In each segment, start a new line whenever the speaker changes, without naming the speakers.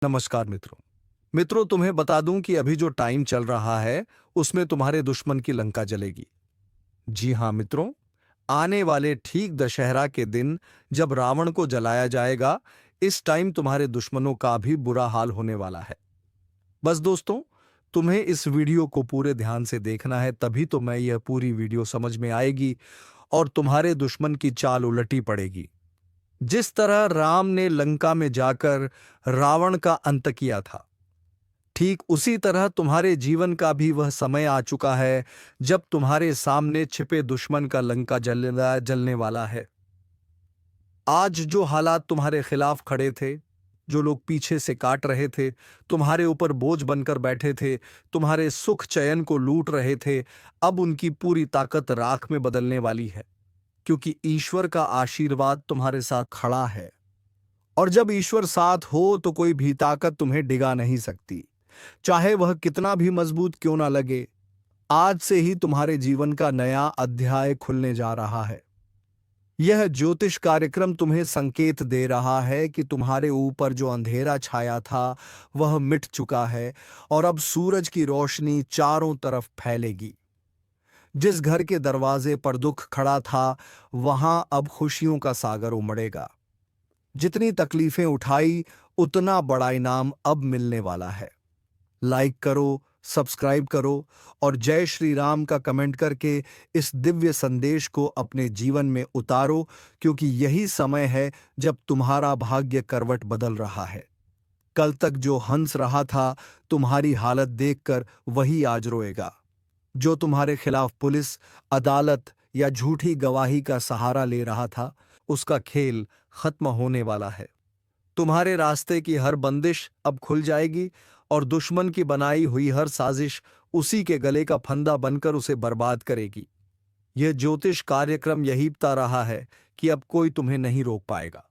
नमस्कार मित्रों। मित्रों, तुम्हें बता दूं कि अभी जो टाइम चल रहा है उसमें तुम्हारे दुश्मन की लंका जलेगी। जी हां मित्रों, आने वाले ठीक दशहरा के दिन जब रावण को जलाया जाएगा, इस टाइम तुम्हारे दुश्मनों का भी बुरा हाल होने वाला है। बस दोस्तों, तुम्हें इस वीडियो को पूरे ध्यान से देखना है, तभी तो मैं यह पूरी वीडियो समझ में आएगी और तुम्हारे दुश्मन की चाल उलटी पड़ेगी। जिस तरह राम ने लंका में जाकर रावण का अंत किया था, ठीक उसी तरह तुम्हारे जीवन का भी वह समय आ चुका है जब तुम्हारे सामने छिपे दुश्मन का लंका जलने वाला है। आज जो हालात तुम्हारे खिलाफ खड़े थे, जो लोग पीछे से काट रहे थे, तुम्हारे ऊपर बोझ बनकर बैठे थे, तुम्हारे सुख चैन को लूट रहे थे, अब उनकी पूरी ताकत राख में बदलने वाली है, क्योंकि ईश्वर का आशीर्वाद तुम्हारे साथ खड़ा है। और जब ईश्वर साथ हो तो कोई भी ताकत तुम्हें डिगा नहीं सकती, चाहे वह कितना भी मजबूत क्यों ना लगे। आज से ही तुम्हारे जीवन का नया अध्याय खुलने जा रहा है। यह ज्योतिष कार्यक्रम तुम्हें संकेत दे रहा है कि तुम्हारे ऊपर जो अंधेरा छाया था वह मिट चुका है और अब सूरज की रोशनी चारों तरफ फैलेगी। जिस घर के दरवाजे पर दुख खड़ा था, वहां अब खुशियों का सागर उमड़ेगा। जितनी तकलीफें उठाई, उतना बड़ा इनाम अब मिलने वाला है। लाइक करो, सब्सक्राइब करो और जय श्री राम का कमेंट करके इस दिव्य संदेश को अपने जीवन में उतारो, क्योंकि यही समय है जब तुम्हारा भाग्य करवट बदल रहा है। कल तक जो हंस रहा था तुम्हारी हालत देखकर, वही आज रोएगा। जो तुम्हारे खिलाफ पुलिस, अदालत या झूठी गवाही का सहारा ले रहा था, उसका खेल खत्म होने वाला है। तुम्हारे रास्ते की हर बंदिश अब खुल जाएगी और दुश्मन की बनाई हुई हर साजिश उसी के गले का फंदा बनकर उसे बर्बाद करेगी। यह ज्योतिष कार्यक्रम यही बता रहा है कि अब कोई तुम्हें नहीं रोक पाएगा।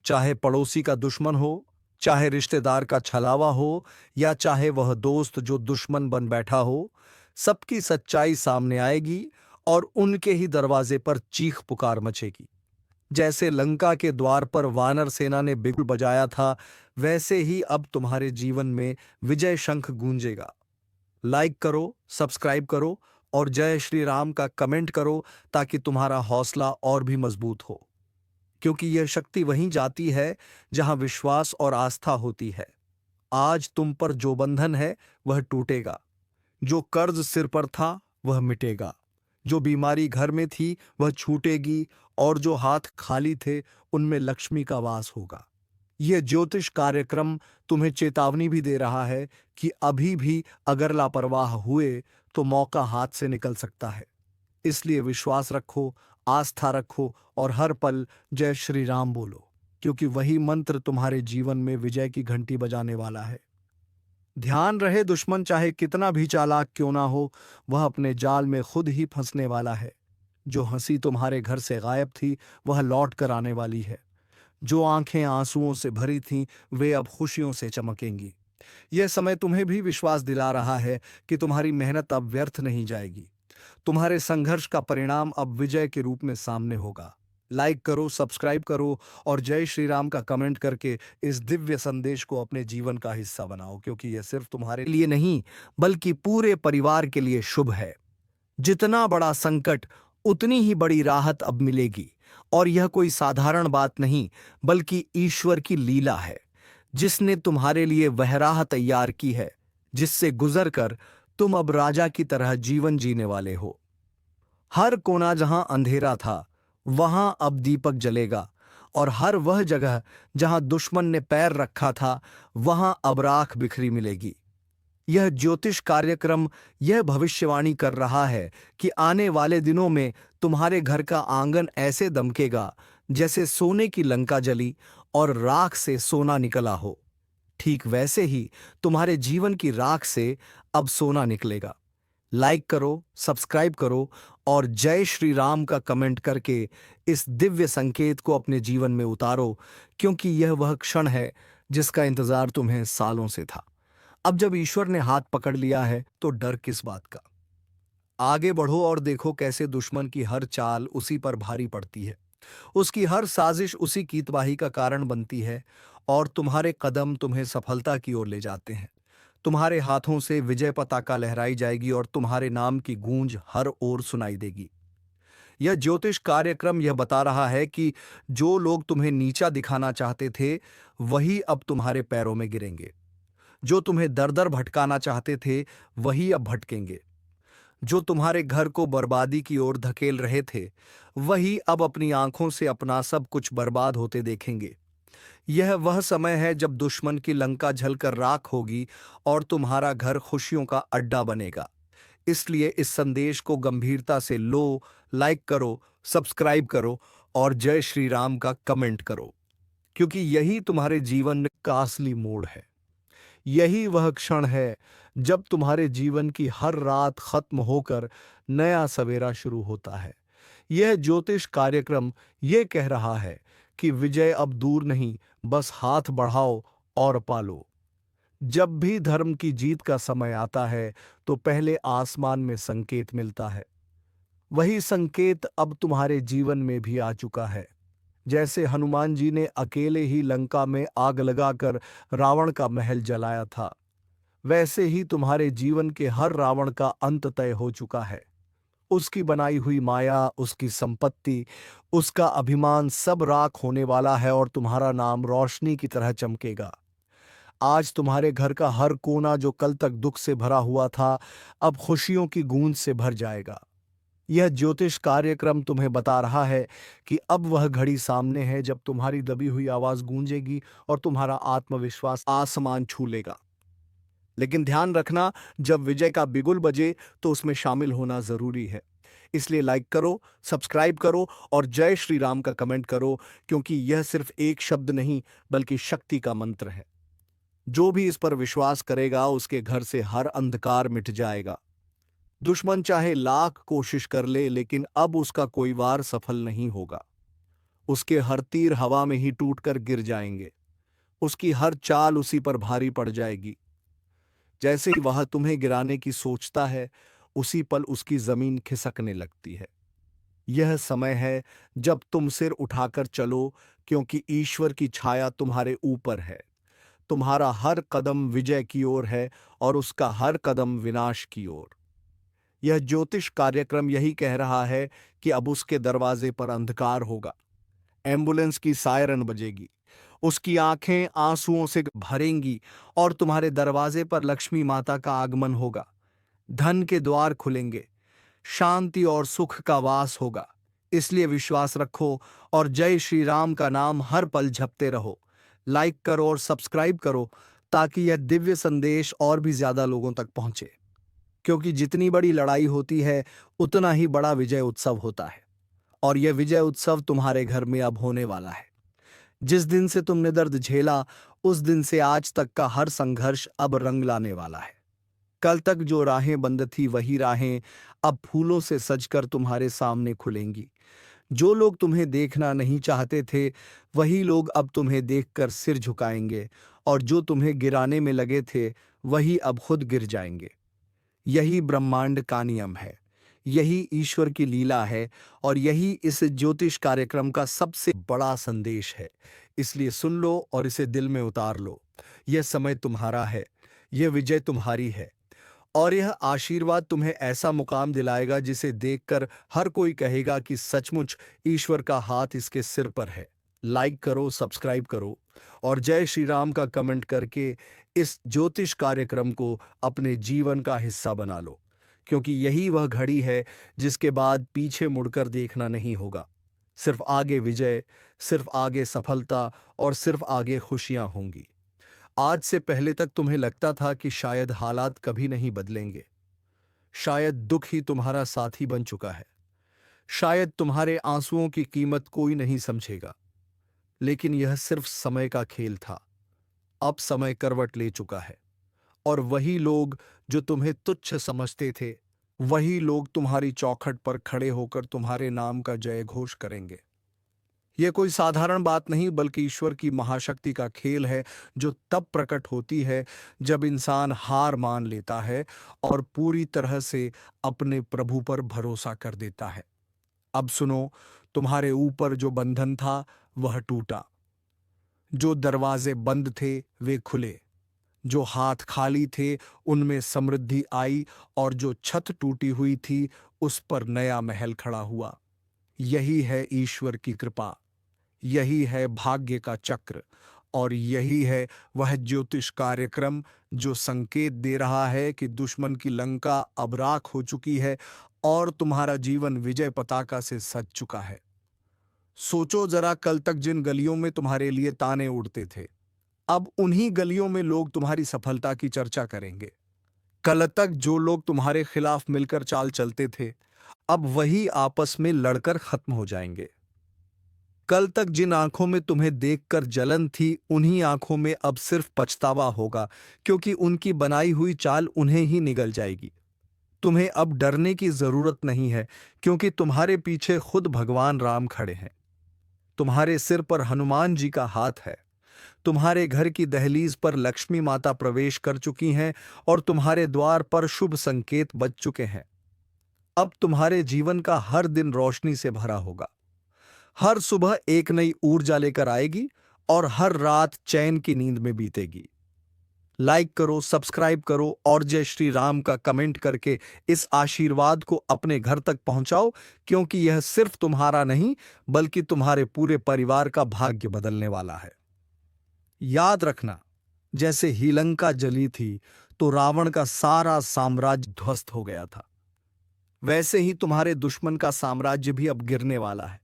चाहे पड़ोसी का दुश्मन हो, चाहे रिश्तेदार का छलावा हो, या चाहे वह दोस्त जो दुश्मन बन बैठा हो, सबकी सच्चाई सामने आएगी और उनके ही दरवाजे पर चीख पुकार मचेगी। जैसे लंका के द्वार पर वानर सेना ने बिगुल बजाया था, वैसे ही अब तुम्हारे जीवन में विजय शंख गूंजेगा। लाइक करो, सब्सक्राइब करो और जय श्री राम का कमेंट करो, ताकि तुम्हारा हौसला और भी मजबूत हो, क्योंकि यह शक्ति वहीं जाती है जहां विश्वास और आस्था होती है। आज तुम पर जो बंधन है वह टूटेगा, जो कर्ज सिर पर था वह मिटेगा, जो बीमारी घर में थी वह छूटेगी और जो हाथ खाली थे उनमें लक्ष्मी का वास होगा। यह ज्योतिष कार्यक्रम तुम्हें चेतावनी भी दे रहा है कि अभी भी अगर लापरवाह हुए तो मौका हाथ से निकल सकता है। इसलिए विश्वास रखो, आस्था रखो और हर पल जय श्री राम बोलो, क्योंकि वही मंत्र तुम्हारे जीवन में विजय की घंटी बजाने वाला है। ध्यान रहे, दुश्मन चाहे कितना भी चालाक क्यों ना हो, वह अपने जाल में खुद ही फंसने वाला है। जो हंसी तुम्हारे घर से गायब थी वह लौट कर आने वाली है। जो आंखें आंसुओं से भरी थीं, वे अब खुशियों से चमकेंगी। यह समय तुम्हें भी विश्वास दिला रहा है कि तुम्हारी मेहनत अब व्यर्थ नहीं जाएगी। तुम्हारे संघर्ष का परिणाम अब विजय के रूप में सामने होगा। लाइक करो, सब्सक्राइब करो और जय श्री राम का कमेंट करके इस दिव्य संदेश को अपने जीवन का हिस्सा बनाओ, क्योंकि यह सिर्फ तुम्हारे लिए नहीं बल्कि पूरे परिवार के लिए शुभ है। जितना बड़ा संकट, उतनी ही बड़ी राहत अब मिलेगी। और यह कोई साधारण बात नहीं, बल्कि ईश्वर की लीला है, जिसने तुम्हारे लिए वह राह तैयार की है जिससे गुजर कर तुम अब राजा की तरह जीवन जीने वाले हो। हर कोना जहां अंधेरा था, वहां अब दीपक जलेगा और हर वह जगह जहां दुश्मन ने पैर रखा था, वहां अब राख बिखरी मिलेगी। यह ज्योतिष कार्यक्रम यह भविष्यवाणी कर रहा है कि आने वाले दिनों में तुम्हारे घर का आंगन ऐसे दमकेगा जैसे सोने की लंका जली और राख से सोना निकला हो। ठीक वैसे ही तुम्हारे जीवन की राख से अब सोना निकलेगा। लाइक करो, सब्सक्राइब करो और जय श्री राम का कमेंट करके इस दिव्य संकेत को अपने जीवन में उतारो, क्योंकि यह वह क्षण है जिसका इंतजार तुम्हें सालों से था। अब जब ईश्वर ने हाथ पकड़ लिया है तो डर किस बात का। आगे बढ़ो और देखो कैसे दुश्मन की हर चाल उसी पर भारी पड़ती है, उसकी हर साजिश उसी की तबाही का कारण बनती है और तुम्हारे कदम तुम्हें सफलता की ओर ले जाते हैं। तुम्हारे हाथों से विजय पताका लहराई जाएगी और तुम्हारे नाम की गूंज हर ओर सुनाई देगी। यह ज्योतिष कार्यक्रम यह बता रहा है कि जो लोग तुम्हें नीचा दिखाना चाहते थे, वही अब तुम्हारे पैरों में गिरेंगे। जो तुम्हें दर दर भटकाना चाहते थे, वही अब भटकेंगे। जो तुम्हारे घर को बर्बादी की ओर धकेल रहे थे, वही अब अपनी आंखों से अपना सब कुछ बर्बाद होते देखेंगे। यह वह समय है जब दुश्मन की लंका जलकर राख होगी और तुम्हारा घर खुशियों का अड्डा बनेगा। इसलिए इस संदेश को गंभीरता से लो, लाइक करो, सब्सक्राइब करो और जय श्री राम का कमेंट करो, क्योंकि यही तुम्हारे जीवन का असली मोड़ है। यही वह क्षण है जब तुम्हारे जीवन की हर रात खत्म होकर नया सवेरा शुरू होता है। यह ज्योतिष कार्यक्रम यह कह रहा है कि विजय अब दूर नहीं, बस हाथ बढ़ाओ और पालो। जब भी धर्म की जीत का समय आता है, तो पहले आसमान में संकेत मिलता है। वही संकेत अब तुम्हारे जीवन में भी आ चुका है। जैसे हनुमान जी ने अकेले ही लंका में आग लगाकर रावण का महल जलाया था, वैसे ही तुम्हारे जीवन के हर रावण का अंत तय हो चुका है। उसकी बनाई हुई माया, उसकी संपत्ति, उसका अभिमान सब राख होने वाला है और तुम्हारा नाम रोशनी की तरह चमकेगा। आज तुम्हारे घर का हर कोना जो कल तक दुख से भरा हुआ था, अब खुशियों की गूंज से भर जाएगा। यह ज्योतिष कार्यक्रम तुम्हें बता रहा है कि अब वह घड़ी सामने है जब तुम्हारी दबी हुई आवाज गूंजेगी और तुम्हारा आत्मविश्वास आसमान छू लेगा। लेकिन ध्यान रखना, जब विजय का बिगुल बजे तो उसमें शामिल होना जरूरी है। इसलिए लाइक करो, सब्सक्राइब करो और जय श्री राम का कमेंट करो, क्योंकि यह सिर्फ एक शब्द नहीं बल्कि शक्ति का मंत्र है। जो भी इस पर विश्वास करेगा, उसके घर से हर अंधकार मिट जाएगा। दुश्मन चाहे लाख कोशिश कर ले, लेकिन अब उसका कोई वार सफल नहीं होगा। उसके हर तीर हवा में ही टूटकर गिर जाएंगे। उसकी हर चाल उसी पर भारी पड़ जाएगी। जैसे ही वह तुम्हें गिराने की सोचता है, उसी पल उसकी जमीन खिसकने लगती है। यह समय है जब तुम सिर उठाकर चलो, क्योंकि ईश्वर की छाया तुम्हारे ऊपर है। तुम्हारा हर कदम विजय की ओर है और उसका हर कदम विनाश की ओर। यह ज्योतिष कार्यक्रम यही कह रहा है कि अब उसके दरवाजे पर अंधकार होगा। एम्बुलेंस की सायरन बजेगी, उसकी आंखें आंसुओं से भरेंगी और तुम्हारे दरवाजे पर लक्ष्मी माता का आगमन होगा। धन के द्वार खुलेंगे, शांति और सुख का वास होगा। इसलिए विश्वास रखो और जय श्री राम का नाम हर पल जपते रहो। लाइक करो और सब्सक्राइब करो, ताकि यह दिव्य संदेश और भी ज्यादा लोगों तक पहुंचे। क्योंकि जितनी बड़ी लड़ाई होती है, उतना ही बड़ा विजय उत्सव होता है। और यह विजय उत्सव तुम्हारे घर में अब होने वाला है। जिस दिन से तुमने दर्द झेला, उस दिन से आज तक का हर संघर्ष अब रंग लाने वाला है। कल तक जो राहें बंद थी, वही राहें अब फूलों से सजकर तुम्हारे सामने खुलेंगी। जो लोग तुम्हें देखना नहीं चाहते थे, वही लोग अब तुम्हें देखकर सिर झुकाएंगे, और जो तुम्हें गिराने में लगे थे, वही अब खुद गिर जाएंगे। यही ब्रह्मांड का नियम है, यही ईश्वर की लीला है और यही इस ज्योतिष कार्यक्रम का सबसे बड़ा संदेश है। इसलिए सुन लो और इसे दिल में उतार लो। यह समय तुम्हारा है, यह विजय तुम्हारी है और यह आशीर्वाद तुम्हें ऐसा मुकाम दिलाएगा जिसे देखकर हर कोई कहेगा कि सचमुच ईश्वर का हाथ इसके सिर पर है। लाइक करो, सब्सक्राइब करो और जय श्री राम का कमेंट करके इस ज्योतिष कार्यक्रम को अपने जीवन का हिस्सा बना लो, क्योंकि यही वह घड़ी है जिसके बाद पीछे मुड़कर देखना नहीं होगा। सिर्फ आगे विजय, सिर्फ आगे सफलता और सिर्फ आगे खुशियां होंगी। आज से पहले तक तुम्हें लगता था कि शायद हालात कभी नहीं बदलेंगे, शायद दुख ही तुम्हारा साथी बन चुका है, शायद तुम्हारे आंसुओं की कीमत कोई नहीं समझेगा। लेकिन यह सिर्फ समय का खेल था। अब समय करवट ले चुका है और वही लोग जो तुम्हें तुच्छ समझते थे, वही लोग तुम्हारी चौखट पर खड़े होकर तुम्हारे नाम का जय घोष करेंगे। यह कोई साधारण बात नहीं, बल्कि ईश्वर की महाशक्ति का खेल है, जो तब प्रकट होती है जब इंसान हार मान लेता है और पूरी तरह से अपने प्रभु पर भरोसा कर देता है। अब सुनो, तुम्हारे ऊपर जो बंधन था, वह टूटा। जो दरवाजे बंद थे वे खुले, जो हाथ खाली थे उनमें समृद्धि आई, और जो छत टूटी हुई थी उस पर नया महल खड़ा हुआ। यही है ईश्वर की कृपा, यही है भाग्य का चक्र, और यही है वह ज्योतिष कार्यक्रम जो संकेत दे रहा है कि दुश्मन की लंका अब राख हो चुकी है और तुम्हारा जीवन विजय पताका से सज चुका है। सोचो जरा, कल तक जिन गलियों में तुम्हारे लिए ताने उड़ते थे, अब उन्हीं गलियों में लोग तुम्हारी सफलता की चर्चा करेंगे। कल तक जो लोग तुम्हारे खिलाफ मिलकर चाल चलते थे, अब वही आपस में लड़कर खत्म हो जाएंगे। कल तक जिन आंखों में तुम्हें देखकर जलन थी, उन्हीं आंखों में अब सिर्फ पछतावा होगा, क्योंकि उनकी बनाई हुई चाल उन्हें ही निगल जाएगी। तुम्हें अब डरने की जरूरत नहीं है, क्योंकि तुम्हारे पीछे खुद भगवान राम खड़े हैं। तुम्हारे सिर पर हनुमान जी का हाथ है। तुम्हारे घर की दहलीज पर लक्ष्मी माता प्रवेश कर चुकी हैं और तुम्हारे द्वार पर शुभ संकेत बज चुके हैं। अब तुम्हारे जीवन का हर दिन रोशनी से भरा होगा। हर सुबह एक नई ऊर्जा लेकर आएगी और हर रात चैन की नींद में बीतेगी। लाइक करो, सब्सक्राइब करो और जय श्री राम का कमेंट करके इस आशीर्वाद को अपने घर तक पहुंचाओ, क्योंकि यह सिर्फ तुम्हारा नहीं बल्कि तुम्हारे पूरे परिवार का भाग्य बदलने वाला है। याद रखना, जैसे ही लंका जली थी तो रावण का सारा साम्राज्य ध्वस्त हो गया था, वैसे ही तुम्हारे दुश्मन का साम्राज्य भी अब गिरने वाला है।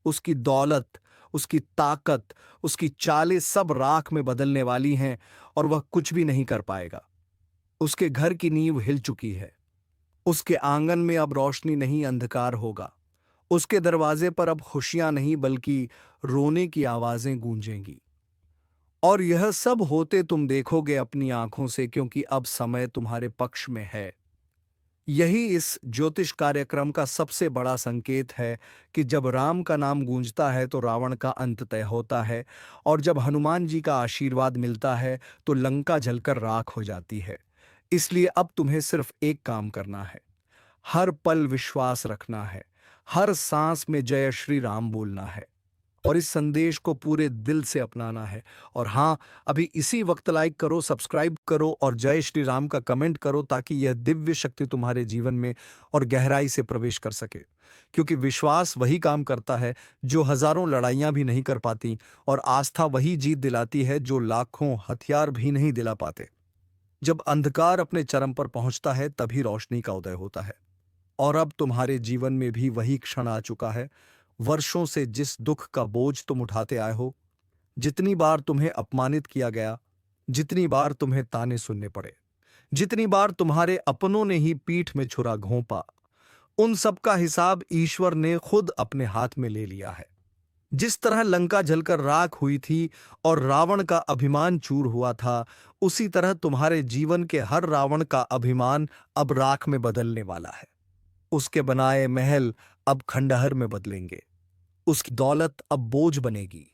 उसकी दौलत, उसकी ताकत, उसकी चालें सब राख में बदलने वाली हैं और वह कुछ भी नहीं कर पाएगा। उसके घर की नींव हिल चुकी है। उसके आंगन में अब रोशनी नहीं, अंधकार होगा। उसके दरवाजे पर अब खुशियां नहीं बल्कि रोने की आवाजें गूंजेंगी। और यह सब होते तुम देखोगे अपनी आंखों से, क्योंकि अब समय तुम्हारे पक्ष में है। यही इस ज्योतिष कार्यक्रम का सबसे बड़ा संकेत है कि जब राम का नाम गूंजता है तो रावण का अंत तय होता है, और जब हनुमान जी का आशीर्वाद मिलता है तो लंका जलकर राख हो जाती है। इसलिए अब तुम्हें सिर्फ एक काम करना है, हर पल विश्वास रखना है, हर सांस में जय श्री राम बोलना है और इस संदेश को पूरे दिल से अपनाना है। और हाँ, अभी इसी वक्त लाइक करो, सब्सक्राइब करो और जय श्री राम का कमेंट करो, ताकि यह दिव्य शक्ति तुम्हारे जीवन में और गहराई से प्रवेश कर सके। क्योंकि विश्वास वही काम करता है जो हजारों लड़ाइयां भी नहीं कर पाती, और आस्था वही जीत दिलाती है जो लाखों हथियार भी नहीं दिला पाते। जब अंधकार अपने चरम पर पहुंचता है तभी रोशनी का उदय होता है। और अब तुम्हारे जीवन में भी वही क्षण आ चुका है। वर्षों से जिस दुख का बोझ तुम उठाते आए हो, जितनी बार तुम्हें अपमानित किया गया, जितनी बार तुम्हें ताने सुनने पड़े, जितनी बार तुम्हारे अपनों ने ही पीठ में छुरा घोंपा, उन सब का हिसाब ईश्वर ने खुद अपने हाथ में ले लिया है। जिस तरह लंका जलकर राख हुई थी और रावण का अभिमान चूर हुआ था, उसी तरह तुम्हारे जीवन के हर रावण का अभिमान अब राख में बदलने वाला है। उसके बनाए महल अब खंडहर में बदलेंगे, उसकी दौलत अब बोझ बनेगी,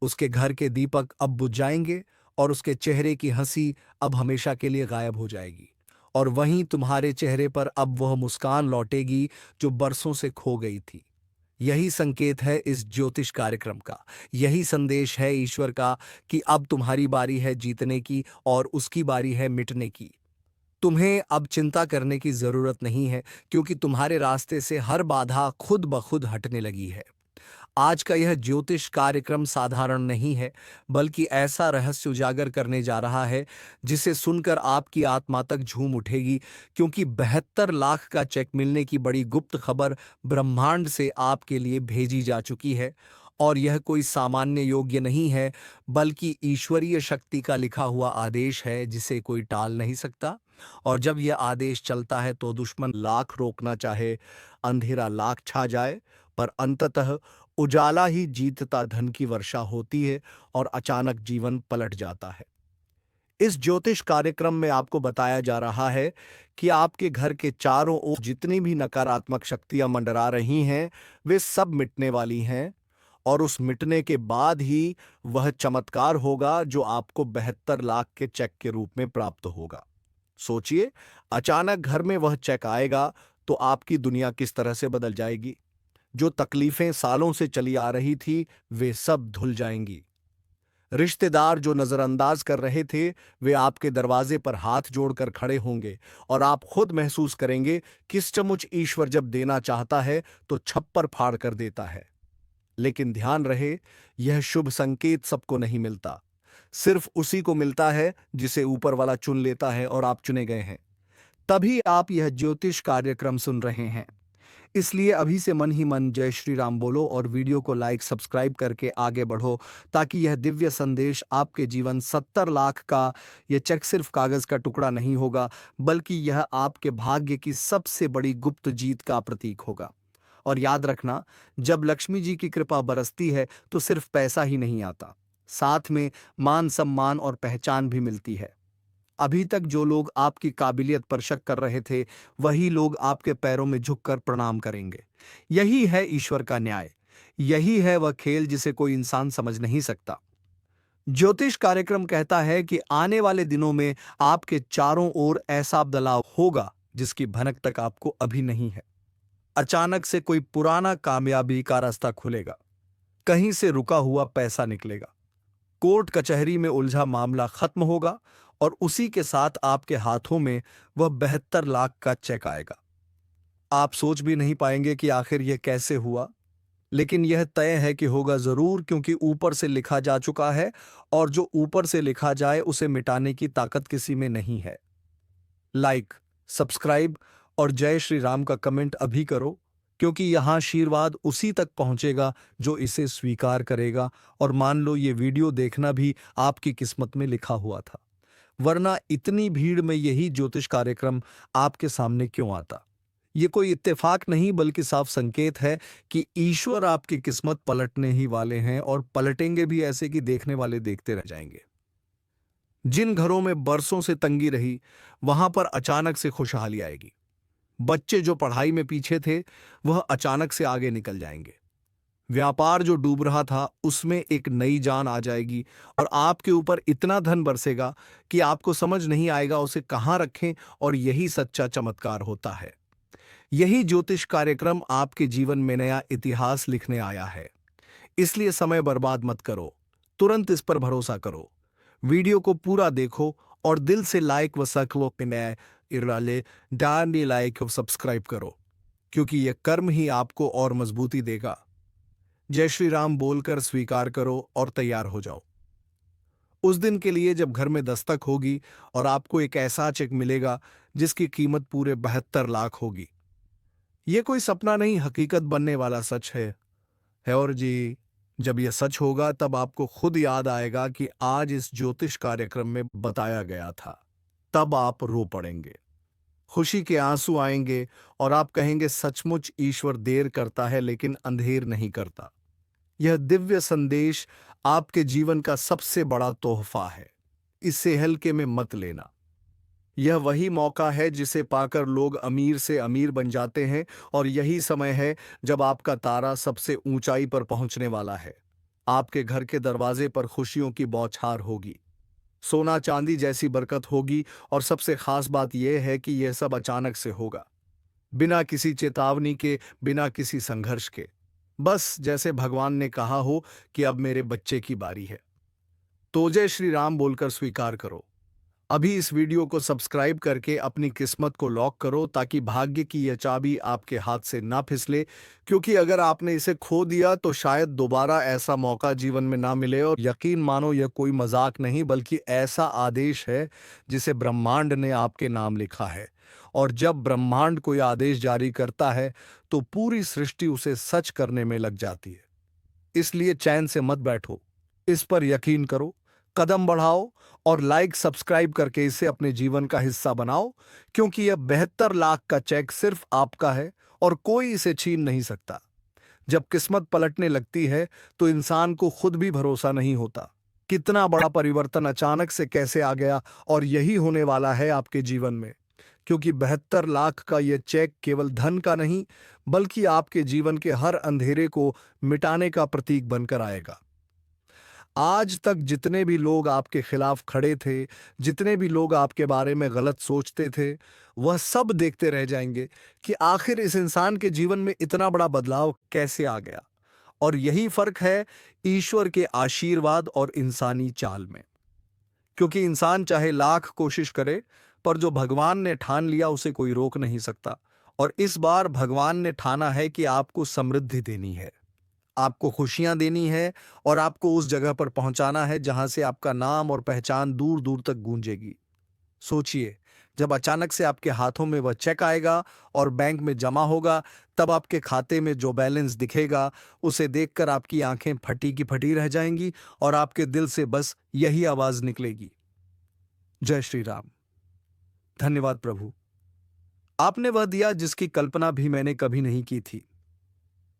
उसके घर के दीपक अब बुझ जाएंगे और उसके चेहरे की हंसी अब हमेशा के लिए गायब हो जाएगी। और वहीं तुम्हारे चेहरे पर अब वह मुस्कान लौटेगी जो बरसों से खो गई थी। यही संकेत है इस ज्योतिष कार्यक्रम का, यही संदेश है ईश्वर का कि अब तुम्हारी बारी है जीतने की और उसकी बारी है मिटने की। तुम्हें अब चिंता करने की जरूरत नहीं है, क्योंकि तुम्हारे रास्ते से हर बाधा खुद ब खुद हटने लगी है। आज का यह ज्योतिष कार्यक्रम साधारण नहीं है, बल्कि ऐसा रहस्य उजागर करने जा रहा है जिसे सुनकर आपकी आत्मा तक झूम उठेगी, क्योंकि 72 लाख का चेक मिलने की बड़ी गुप्त खबर ब्रह्मांड से आपके लिए भेजी जा चुकी है। और यह कोई सामान्य योग्य नहीं है, बल्कि ईश्वरीय शक्ति का लिखा हुआ आदेश है जिसे कोई टाल नहीं सकता। और जब यह आदेश चलता है तो दुश्मन लाख रोकना चाहे, अंधेरा लाख छा जाए, पर अंततः उजाला ही जीतता धन की वर्षा होती है और अचानक जीवन पलट जाता है। इस ज्योतिष कार्यक्रम में आपको बताया जा रहा है कि आपके घर के चारों ओर जितनी भी नकारात्मक शक्तियां मंडरा रही हैं, वे सब मिटने वाली हैं। और उस मिटने के बाद ही वह चमत्कार होगा जो आपको 72 लाख के चेक के रूप में प्राप्त होगा। सोचिए, अचानक घर में वह चेक आएगा तो आपकी दुनिया किस तरह से बदल जाएगी। जो तकलीफें सालों से चली आ रही थी वे सब धुल जाएंगी। रिश्तेदार जो नजरअंदाज कर रहे थे, वे आपके दरवाजे पर हाथ जोड़कर खड़े होंगे और आप खुद महसूस करेंगे कि सचमुच ईश्वर जब देना चाहता है तो छप्पर फाड़ कर देता है। लेकिन ध्यान रहे, यह शुभ संकेत सबको नहीं मिलता। सिर्फ उसी को मिलता है जिसे ऊपर वाला चुन लेता है, और आप चुने गए हैं। तभी आप यह ज्योतिष कार्यक्रम सुन रहे हैं। इसलिए अभी से मन ही मन जय श्री राम बोलो और वीडियो को लाइक सब्सक्राइब करके आगे बढ़ो, ताकि यह दिव्य संदेश आपके जीवन 70 लाख का यह चेक सिर्फ कागज का टुकड़ा नहीं होगा, बल्कि यह आपके भाग्य की सबसे बड़ी गुप्त जीत का प्रतीक होगा। और याद रखना, जब लक्ष्मी जी की कृपा बरसती है तो सिर्फ पैसा ही नहीं आता, साथ में मान सम्मान और पहचान भी मिलती है। अभी तक जो लोग आपकी काबिलियत पर शक कर रहे थे, वही लोग आपके पैरों में झुककर प्रणाम करेंगे। यही है ईश्वर का न्याय। यही है वह खेल जिसे कोई इंसान समझ नहीं सकता। ज्योतिष कार्यक्रम कहता है कि आने वाले दिनों में आपके चारों ओर ऐसा बदलाव होगा जिसकी भनक तक आपको अभी नहीं है। अचानक से कोई पुराना कामयाबी का रास्ता खुलेगा, कहीं से रुका हुआ पैसा निकलेगा, कोर्ट कचहरी में उलझा मामला खत्म होगा, और उसी के साथ आपके हाथों में वह 72 लाख का चेक आएगा। आप सोच भी नहीं पाएंगे कि आखिर यह कैसे हुआ, लेकिन यह तय है कि होगा जरूर, क्योंकि ऊपर से लिखा जा चुका है, और जो ऊपर से लिखा जाए उसे मिटाने की ताकत किसी में नहीं है। लाइक, सब्सक्राइब और जय श्री राम का कमेंट अभी करो, क्योंकि यहां आशीर्वाद उसी तक पहुंचेगा जो इसे स्वीकार करेगा। और मान लो ये वीडियो देखना भी आपकी किस्मत में लिखा हुआ था, वरना इतनी भीड़ में यही ज्योतिष कार्यक्रम आपके सामने क्यों आता। ये कोई इत्तेफाक नहीं, बल्कि साफ संकेत है कि ईश्वर आपकी किस्मत पलटने ही वाले हैं, और पलटेंगे भी ऐसे कि देखने वाले देखते रह जाएंगे। जिन घरों में बरसों से तंगी रही, वहां पर अचानक से खुशहाली आएगी। बच्चे जो पढ़ाई में पीछे थे, वह अचानक से आगे निकल जाएंगे। व्यापार जो डूब रहा था, उसमें एक नई जान आ जाएगी, और आपके ऊपर इतना धन बरसेगा कि आपको समझ नहीं आएगा उसे कहां रखें। और यही सच्चा चमत्कार होता है। यही ज्योतिष कार्यक्रम आपके जीवन में नया इतिहास लिखने आया है। इसलिए समय बर्बाद मत करो, तुरंत इस पर भरोसा करो। वीडियो को पूरा देखो और दिल से लाइक व सकलो पिने इराले डाली लाइक और सब्सक्राइब करो, क्योंकि यह कर्म ही आपको और मजबूती देगा। जय श्री राम बोलकर स्वीकार करो और तैयार हो जाओ उस दिन के लिए जब घर में दस्तक होगी और आपको एक ऐसा चेक मिलेगा जिसकी कीमत पूरे 72 लाख होगी। यह कोई सपना नहीं, हकीकत बनने वाला सच है। और जी, जब यह सच होगा तब आपको खुद याद आएगा कि आज इस ज्योतिष कार्यक्रम में बताया गया था। तब आप रो पड़ेंगे, खुशी के आंसू आएंगे, और आप कहेंगे सचमुच ईश्वर देर करता है लेकिन अंधेर नहीं करता। यह दिव्य संदेश आपके जीवन का सबसे बड़ा तोहफा है। इसे हल्के में मत लेना। यह वही मौका है जिसे पाकर लोग अमीर से अमीर बन जाते हैं, और यही समय है जब आपका तारा सबसे ऊंचाई पर पहुंचने वाला है। आपके घर के दरवाजे पर खुशियों की बौछार होगी, सोना चांदी जैसी बरकत होगी, और सबसे खास बात यह है कि यह सब अचानक से होगा, बिना किसी चेतावनी के, बिना किसी संघर्ष के। बस जैसे भगवान ने कहा हो कि अब मेरे बच्चे की बारी है। तो जय श्री राम बोलकर स्वीकार करो। अभी इस वीडियो को सब्सक्राइब करके अपनी किस्मत को लॉक करो, ताकि भाग्य की यह चाबी आपके हाथ से ना फिसले, क्योंकि अगर आपने इसे खो दिया तो शायद दोबारा ऐसा मौका जीवन में ना मिले। और यकीन मानो, यह कोई मजाक नहीं, बल्कि ऐसा आदेश है जिसे ब्रह्मांड ने आपके नाम लिखा है। और जब ब्रह्मांड कोई आदेश जारी करता है तो पूरी सृष्टि उसे सच करने में लग जाती है। इसलिए चैन से मत बैठो, इस पर यकीन करो, कदम बढ़ाओ, और लाइक सब्सक्राइब करके इसे अपने जीवन का हिस्सा बनाओ, क्योंकि यह 72 लाख का चेक सिर्फ आपका है और कोई इसे छीन नहीं सकता। जब किस्मत पलटने लगती है तो इंसान को खुद भी भरोसा नहीं होता, कितना बड़ा परिवर्तन अचानक से कैसे आ गया। और यही होने वाला है आपके जीवन में, क्योंकि 72 लाख का यह चेक केवल धन का नहीं, बल्कि आपके जीवन के हर अंधेरे को मिटाने का प्रतीक बनकर आएगा। आज तक जितने भी लोग आपके खिलाफ खड़े थे, जितने भी लोग आपके बारे में गलत सोचते थे, वह सब देखते रह जाएंगे कि आखिर इस इंसान के जीवन में इतना बड़ा बदलाव कैसे आ गया। और यही फर्क है ईश्वर के आशीर्वाद और इंसानी चाल में। क्योंकि इंसान चाहे लाख कोशिश करे, पर जो भगवान ने ठान लिया उसे कोई रोक नहीं सकता। और इस बार भगवान ने ठाना है कि आपको समृद्धि देनी है, आपको खुशियां देनी है, और आपको उस जगह पर पहुंचाना है जहां से आपका नाम और पहचान दूर दूर तक गूंजेगी। सोचिए, जब अचानक से आपके हाथों में वह चेक आएगा और बैंक में जमा होगा, तब आपके खाते में जो बैलेंस दिखेगा उसे देखकर आपकी आंखें फटी की फटी रह जाएंगी और आपके दिल से बस यही आवाज निकलेगी, जय श्री राम। धन्यवाद प्रभु, आपने वह दिया जिसकी कल्पना भी मैंने कभी नहीं की थी।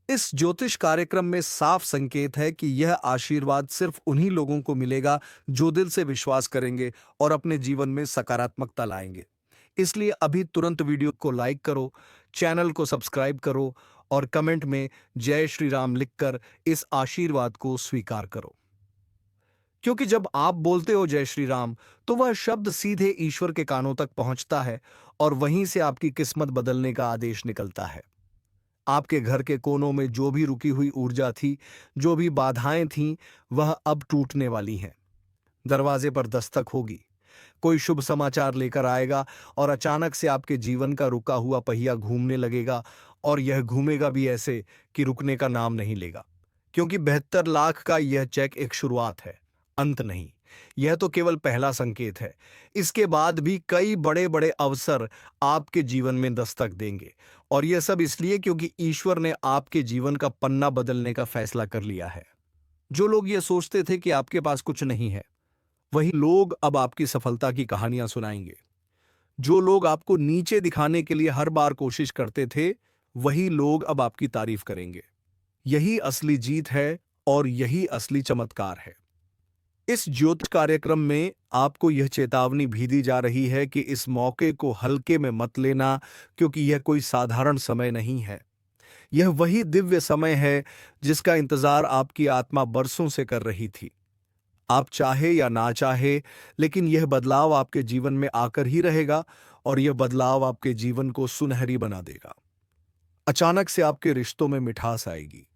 इस ज्योतिष कार्यक्रम में साफ संकेत है कि यह आशीर्वाद सिर्फ उन्हीं लोगों को मिलेगा जो दिल से विश्वास करेंगे और अपने जीवन में सकारात्मकता लाएंगे। इसलिए अभी तुरंत वीडियो को लाइक करो, चैनल को सब्सक्राइब करो और कमेंट में जय श्री राम लिखकर इस आशीर्वाद को स्वीकार करो। क्योंकि जब आप बोलते हो जय श्री राम, तो वह शब्द सीधे ईश्वर के कानों तक पहुंचता है और वहीं से आपकी किस्मत बदलने का आदेश निकलता है। आपके घर के कोनों में जो भी रुकी हुई ऊर्जा थी, जो भी बाधाएं थीं, वह अब टूटने वाली हैं। दरवाजे पर दस्तक होगी, कोई शुभ समाचार लेकर आएगा और अचानक से आपके जीवन का रुका हुआ पहिया घूमने लगेगा, और यह घूमेगा भी ऐसे कि रुकने का नाम नहीं लेगा। क्योंकि 72 लाख का यह चेक एक शुरुआत है, अंत नहीं। यह तो केवल पहला संकेत है। इसके बाद भी कई बड़े बड़े अवसर आपके जीवन में दस्तक देंगे, और यह सब इसलिए क्योंकि ईश्वर ने आपके जीवन का पन्ना बदलने का फैसला कर लिया है। जो लोग ये सोचते थे कि आपके पास कुछ नहीं है, वही लोग अब आपकी सफलता की कहानियां सुनाएंगे। जो लोग आपको नीचे दिखाने के लिए हर बार कोशिश करते थे, वही लोग अब आपकी तारीफ करेंगे। यही असली जीत है और यही असली चमत्कार है। इस ज्योतिष कार्यक्रम में आपको यह चेतावनी भी दी जा रही है कि इस मौके को हल्के में मत लेना, क्योंकि यह कोई साधारण समय नहीं है। यह वही दिव्य समय है जिसका इंतजार आपकी आत्मा बरसों से कर रही थी। आप चाहे या ना चाहे, लेकिन यह बदलाव आपके जीवन में आकर ही रहेगा, और यह बदलाव आपके जीवन को सुनहरी बना देगा। अचानक से आपके रिश्तों में मिठास आएगी,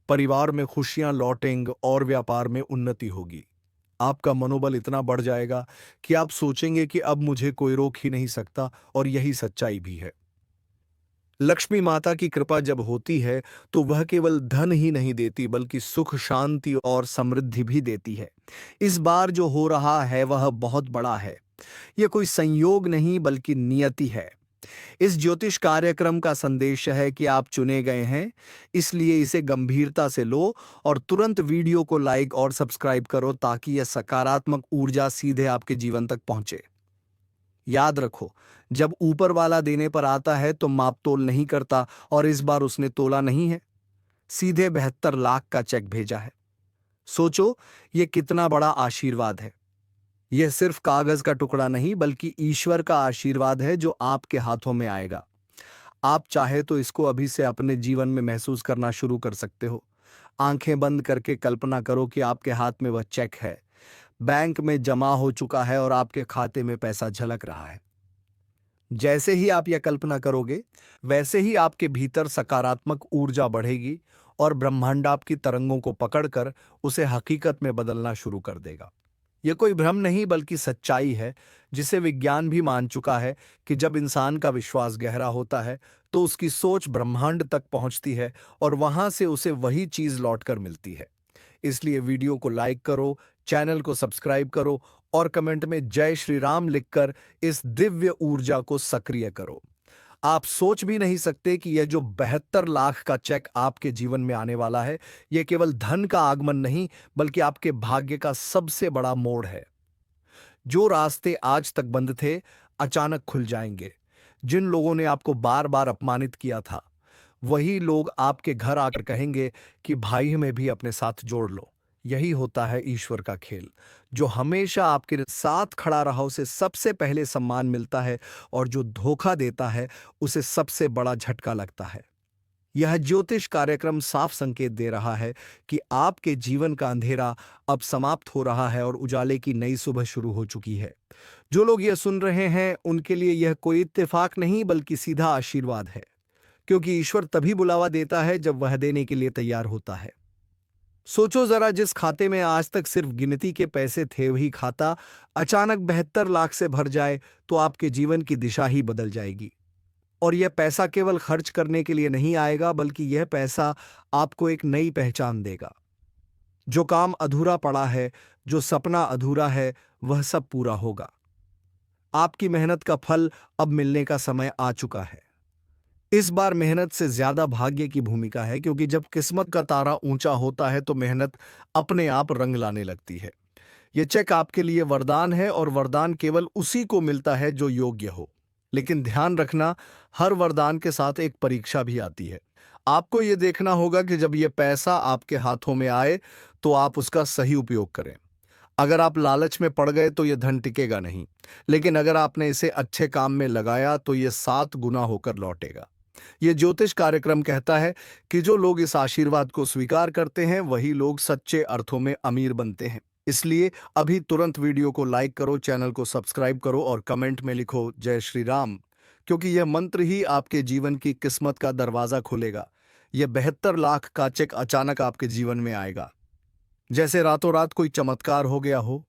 परिवार में खुशियां लौटेंगी और व्यापार में उन्नति होगी। आपका मनोबल इतना बढ़ जाएगा कि आप सोचेंगे कि अब मुझे कोई रोक ही नहीं सकता, और यही सच्चाई भी है। लक्ष्मी माता की कृपा जब होती है तो वह केवल धन ही नहीं देती, बल्कि सुख, शांति और समृद्धि भी देती है। इस बार जो हो रहा है वह बहुत बड़ा है। यह कोई संयोग नहीं बल्कि नियति है। इस ज्योतिष कार्यक्रम का संदेश है कि आप चुने गए हैं, इसलिए इसे गंभीरता से लो और तुरंत वीडियो को लाइक और सब्सक्राइब करो, ताकि यह सकारात्मक ऊर्जा सीधे आपके जीवन तक पहुंचे। याद रखो, जब ऊपर वाला देने पर आता है तो माप तोल नहीं करता, और इस बार उसने तोला नहीं है, सीधे 72 लाख का चेक भेजा है। सोचो, यह कितना बड़ा आशीर्वाद है। यह सिर्फ कागज का टुकड़ा नहीं, बल्कि ईश्वर का आशीर्वाद है जो आपके हाथों में आएगा। आप चाहे तो इसको अभी से अपने जीवन में महसूस करना शुरू कर सकते हो। आंखें बंद करके कल्पना करो कि आपके हाथ में वह चेक है, बैंक में जमा हो चुका है और आपके खाते में पैसा झलक रहा है। जैसे ही आप यह कल्पना करोगे, वैसे ही आपके भीतर सकारात्मक ऊर्जा बढ़ेगी और ब्रह्मांड आपकी तरंगों को पकड़कर उसे हकीकत में बदलना शुरू कर देगा। यह कोई भ्रम नहीं बल्कि सच्चाई है, जिसे विज्ञान भी मान चुका है कि जब इंसान का विश्वास गहरा होता है तो उसकी सोच ब्रह्मांड तक पहुंचती है और वहां से उसे वही चीज लौटकर मिलती है। इसलिए वीडियो को लाइक करो, चैनल को सब्सक्राइब करो और कमेंट में जय श्री राम लिखकर इस दिव्य ऊर्जा को सक्रिय करो। आप सोच भी नहीं सकते कि यह जो 72 लाख का चेक आपके जीवन में आने वाला है, यह केवल धन का आगमन नहीं, बल्कि आपके भाग्य का सबसे बड़ा मोड़ है। जो रास्ते आज तक बंद थे, अचानक खुल जाएंगे। जिन लोगों ने आपको बार बार अपमानित किया था, वही लोग आपके घर आकर कहेंगे कि भाई हमें भी अपने साथ जोड़ लो। यही होता है ईश्वर का खेल। जो हमेशा आपके साथ खड़ा रहा उसे सबसे पहले सम्मान मिलता है, और जो धोखा देता है उसे सबसे बड़ा झटका लगता है। यह ज्योतिष कार्यक्रम साफ संकेत दे रहा है कि आपके जीवन का अंधेरा अब समाप्त हो रहा है और उजाले की नई सुबह शुरू हो चुकी है। जो लोग यह सुन रहे हैं, उनके लिए यह कोई इत्तेफाक नहीं बल्कि सीधा आशीर्वाद है। क्योंकि ईश्वर तभी बुलावा देता है जब वह देने के लिए तैयार होता है। सोचो जरा, जिस खाते में आज तक सिर्फ गिनती के पैसे थे वही खाता अचानक 72 लाख से भर जाए तो आपके जीवन की दिशा ही बदल जाएगी। और यह पैसा केवल खर्च करने के लिए नहीं आएगा, बल्कि यह पैसा आपको एक नई पहचान देगा। जो काम अधूरा पड़ा है, जो सपना अधूरा है, वह सब पूरा होगा। आपकी मेहनत का फल अब मिलने का समय आ चुका है। इस बार मेहनत से ज्यादा भाग्य की भूमिका है, क्योंकि जब किस्मत का तारा ऊंचा होता है तो मेहनत अपने आप रंग लाने लगती है। यह चेक आपके लिए वरदान है, और वरदान केवल उसी को मिलता है जो योग्य हो। लेकिन ध्यान रखना, हर वरदान के साथ एक परीक्षा भी आती है। आपको यह देखना होगा कि जब यह पैसा आपके हाथों में आए तो आप उसका सही उपयोग करें। अगर आप लालच में पड़ गए तो यह धन टिकेगा नहीं, लेकिन अगर आपने इसे अच्छे काम में लगाया तो यह 7 गुना होकर लौटेगा। यह ज्योतिष कार्यक्रम कहता है कि जो लोग इस आशीर्वाद को स्वीकार करते हैं वही लोग सच्चे अर्थों में अमीर बनते हैं। इसलिए अभी तुरंत वीडियो को लाइक करो, चैनल को सब्सक्राइब करो और कमेंट में लिखो जय श्री राम, क्योंकि यह मंत्र ही आपके जीवन की किस्मत का दरवाजा खोलेगा। यह 72 लाख का चेक अचानक आपके जीवन में आएगा, जैसे रातों रात कोई चमत्कार हो गया हो।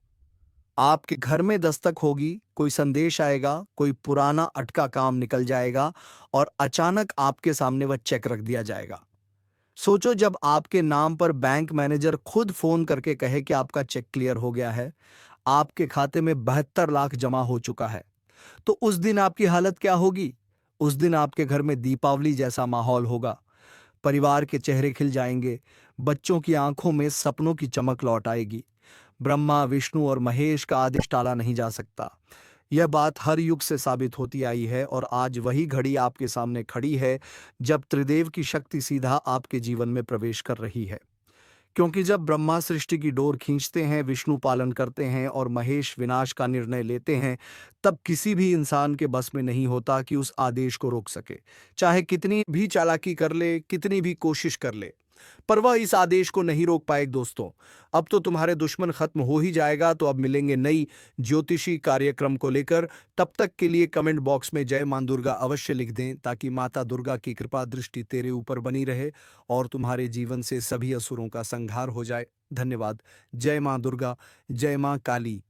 आपके घर में दस्तक होगी, कोई संदेश आएगा, कोई पुराना अटका काम निकल जाएगा और अचानक आपके सामने वह चेक रख दिया जाएगा। सोचो, जब आपके नाम पर बैंक मैनेजर खुद फोन करके कहे कि आपका चेक क्लियर हो गया है, आपके खाते में 72 लाख जमा हो चुका है, तो उस दिन आपकी हालत क्या होगी? उस दिन आपके घर में दीपावली जैसा माहौल होगा। परिवार के चेहरे खिल जाएंगे, बच्चों की आंखों में सपनों की चमक लौट आएगी। ब्रह्मा, विष्णु और महेश का आदेश टाला नहीं जा सकता। यह बात हर युग से साबित होती आई है, और आज वही घड़ी आपके सामने खड़ी है जब त्रिदेव की शक्ति सीधा आपके जीवन में प्रवेश कर रही है। क्योंकि जब ब्रह्मा सृष्टि की डोर खींचते हैं, विष्णु पालन करते हैं और महेश विनाश का निर्णय लेते हैं, तब किसी भी इंसान के बस में नहीं होता कि उस आदेश को रोक सके। चाहे कितनी भी चालाकी कर ले, कितनी भी कोशिश कर ले, पर वह इस आदेश को नहीं रोक पाए। दोस्तों, अब तो तुम्हारे दुश्मन खत्म हो ही जाएगा। तो अब मिलेंगे नई ज्योतिषी कार्यक्रम को लेकर। तब तक के लिए कमेंट बॉक्स में जय मां दुर्गा अवश्य लिख दें, ताकि माता दुर्गा की कृपा दृष्टि तेरे ऊपर बनी रहे और तुम्हारे जीवन से सभी असुरों का संहार हो जाए। धन्यवाद। जय मां दुर्गा, जय मां काली।